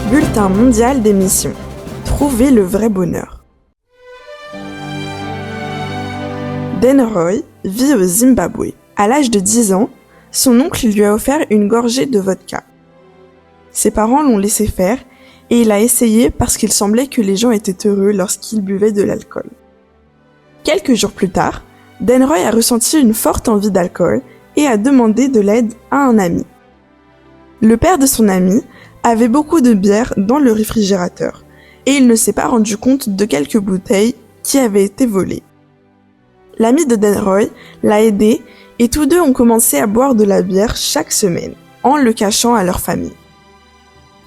Bulletin mondial des missions. Trouver le vrai bonheur. Dan Roy vit au Zimbabwe. À l'âge de 10 ans, son oncle lui a offert une gorgée de vodka. Ses parents l'ont laissé faire et il a essayé parce qu'il semblait que les gens étaient heureux lorsqu'ils buvaient de l'alcool. Quelques jours plus tard, Dan Roy a ressenti une forte envie d'alcool et a demandé de l'aide à un ami. Le père de son ami avait beaucoup de bière dans le réfrigérateur et il ne s'est pas rendu compte de quelques bouteilles qui avaient été volées. L'ami de Dan Roy l'a aidé et tous deux ont commencé à boire de la bière chaque semaine, en le cachant à leur famille.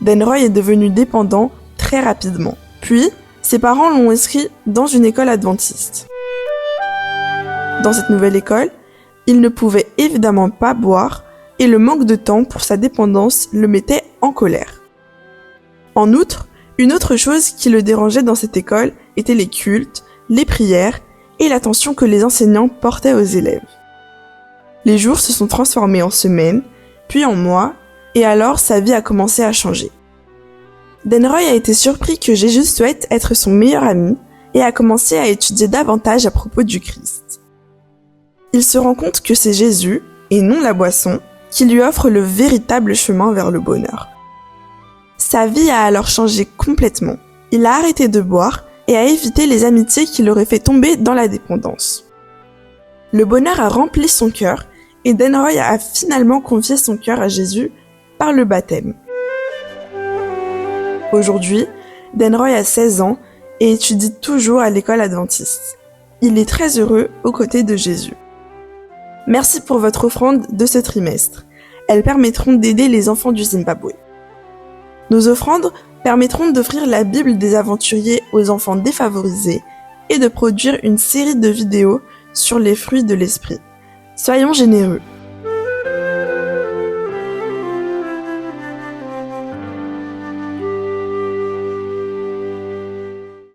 Dan Roy est devenu dépendant très rapidement. Puis, ses parents l'ont inscrit dans une école adventiste. Dans cette nouvelle école, il ne pouvait évidemment pas boire et le manque de temps pour sa dépendance le mettait en colère. En outre, une autre chose qui le dérangeait dans cette école était les cultes, les prières et l'attention que les enseignants portaient aux élèves. Les jours se sont transformés en semaines, puis en mois, et alors sa vie a commencé à changer. Dan Roy a été surpris que Jésus souhaite être son meilleur ami et a commencé à étudier davantage à propos du Christ. Il se rend compte que c'est Jésus, et non la boisson, qui lui offre le véritable chemin vers le bonheur. Sa vie a alors changé complètement. Il a arrêté de boire et a évité les amitiés qui l'auraient fait tomber dans la dépendance. Le bonheur a rempli son cœur et Dan Roy a finalement confié son cœur à Jésus par le baptême. Aujourd'hui, Dan Roy a 16 ans et étudie toujours à l'école adventiste. Il est très heureux aux côtés de Jésus. Merci pour votre offrande de ce trimestre. Elles permettront d'aider les enfants du Zimbabwe. Nos offrandes permettront d'offrir la Bible des aventuriers aux enfants défavorisés et de produire une série de vidéos sur les fruits de l'esprit. Soyons généreux.